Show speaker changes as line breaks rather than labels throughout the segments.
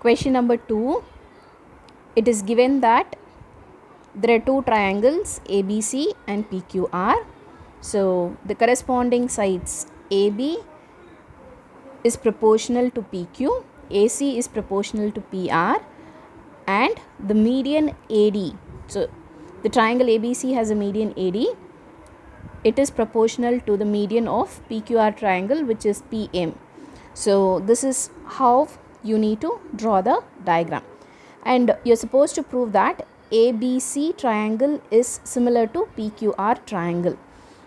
Question number 2, it is given that there are two triangles ABC and PQR. So the corresponding sides AB is proportional to PQ, AC is proportional to PR, and the median AD. So the triangle ABC has a median AD. It is proportional to the median of PQR triangle, which is PM. So this is how you need to draw the diagram, and you're supposed to prove that ABC triangle is similar to PQR triangle.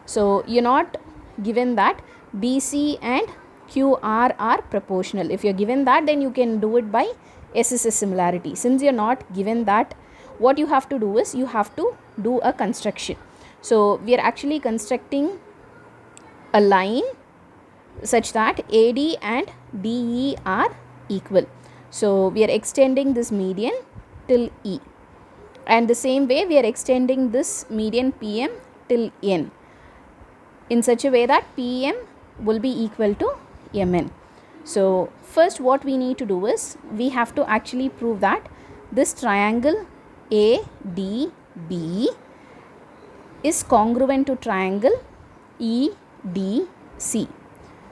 So you're not given that BC and QR are proportional. If you're given that, then you can do it by SSS similarity. Since you're not given that, what you have to do is you have to do a construction. So we are actually constructing a line such that AD and DE are equal. So we are extending this median till E, and the same way we are extending this median PM till N in such a way that PM will be equal to MN. So first what we need to do is we have to actually prove that this triangle ADB is congruent to triangle EDC.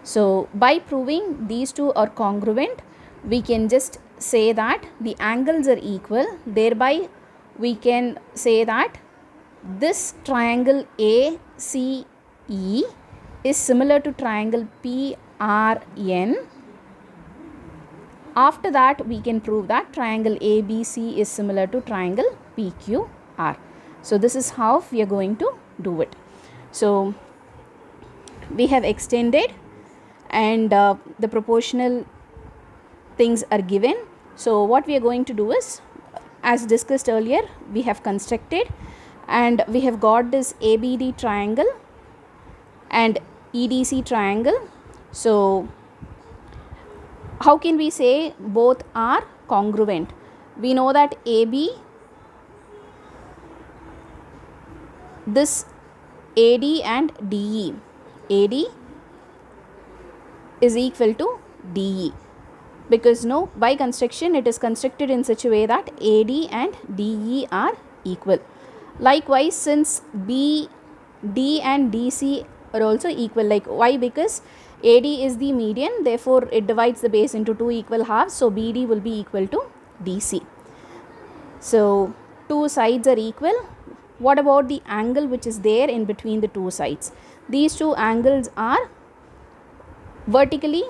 So by proving these two are congruent, we can just say that the angles are equal. Thereby we can say that this triangle ACE is similar to triangle PRN. After that we can prove that triangle ABC is similar to triangle PQR. So this is how we are going to do it. So we have extended, and the proportional things are given. So what we are going to do is, as discussed earlier, we have constructed and we have got this ABD triangle and EDC triangle. So how can we say both are congruent? We know that AB, this AD and DE, AD is equal to DE, because no, by construction it is constructed in such a way that AD and DE are equal. Likewise, since BD and DC are also equal, like why? Because AD is the median, therefore it divides the base into two equal halves, so BD will be equal to DC. So two sides are equal. What about the angle which is there in between the two sides? These two angles are vertically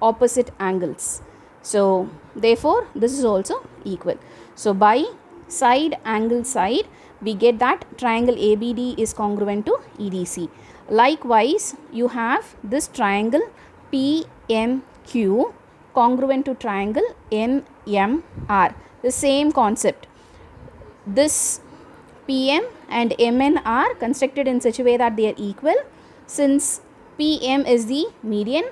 opposite angles. So therefore this is also equal. So by side angle side, we get that triangle ABD is congruent to EDC. Likewise, you have this triangle PMQ congruent to triangle NMR. The same concept. This PM and MN are constructed in such a way that they are equal. Since PM is the median,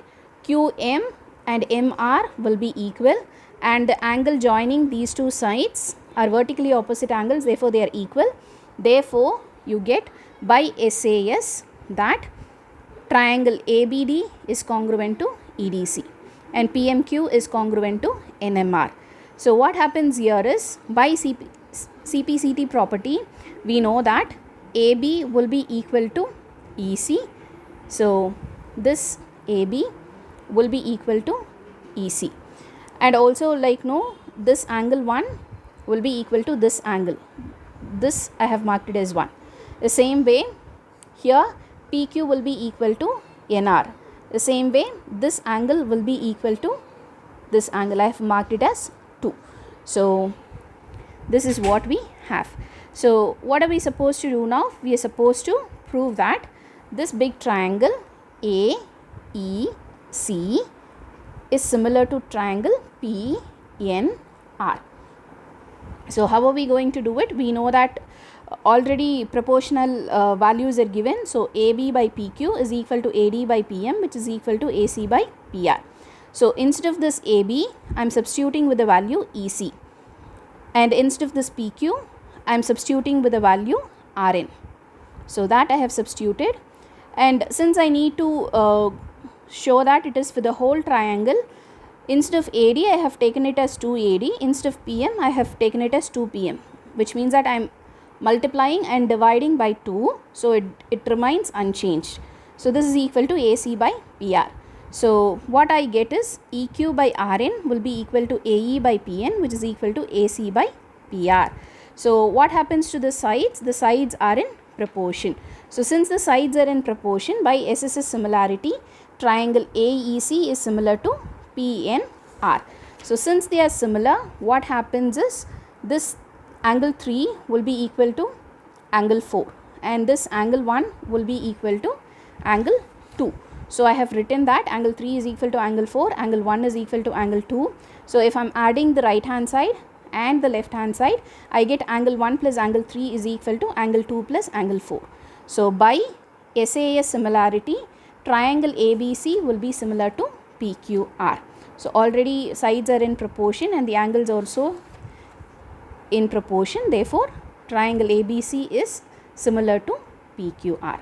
QM and MR will be equal, and the angle joining these two sides are vertically opposite angles, therefore they are equal. Therefore you get by SAS that triangle ABD is congruent to EDC and PMQ is congruent to NMR. So what happens here is, by CPCT property, we know that AB will be equal to EC. So this AB will be equal to EC, and also like no, this angle 1 will be equal to this angle. This I have marked it as 1. The same way here PQ will be equal to NR. The same way this angle will be equal to this angle. I have marked it as 2. So this is what we have. So what are we supposed to do now? We are supposed to prove that this big triangle AEC is similar to triangle PNR. So how are we going to do it? We know that already proportional values are given. So AB by PQ is equal to AD by PM, which is equal to AC by PR. So instead of this AB, I am substituting with the value EC, and instead of this PQ, I am substituting with the value RN. So that I have substituted, and since I need to show that it is for the whole triangle, Instead of AD, I have taken it as 2AD. Instead of PM, I have taken it as 2PM, which means that I am multiplying and dividing by 2, so it remains unchanged. So this is equal to AC by PR. So what I get is EQ by RN will be equal to AE by PN, which is equal to AC by PR. So what happens to the sides? The sides are in proportion. So since the sides are in proportion, by SSS similarity, triangle AEC is similar to PNR. So since they are similar, what happens is this angle 3 will be equal to angle 4 and this angle 1 will be equal to angle 2. So I have written that angle 3 is equal to angle 4, angle 1 is equal to angle 2. So if I am adding the right hand side and the left hand side, I get angle 1 plus angle 3 is equal to angle 2 plus angle 4. So by SAS similarity, triangle ABC will be similar to PQR. So already sides are in proportion and the angles also in proportion. Therefore, triangle ABC is similar to PQR.